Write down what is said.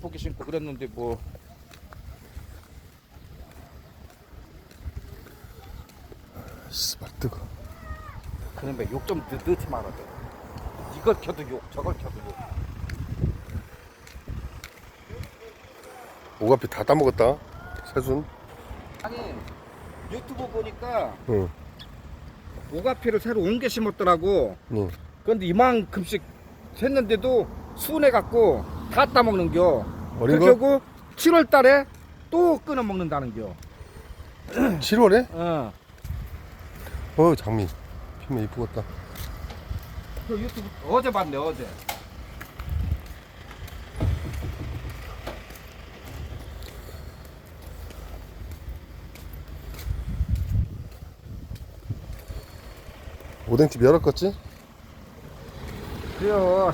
이쁘게 심고 그랬는데 뭐 씨발 뜨거. 그런데 욕 좀 넣지 말아줘. 이걸 켜도 욕, 저걸 켜도 욕. 오가피 다 따먹었다. 세순. 아니 유튜브 보니까 응. 오가피를 새로 옮겨 심었더라고. 응. 그런데 이만큼씩 했는데도 순해갖고 다 따먹는겨. 어린 그렇게 거? 하고 7월 달에 또 끊어 먹는다는겨. 7월에? 어. 장미. 피면 이쁘겠다. 그 유튜브 어제 봤네 어제. 오뎅집 열었겠지? 그래요.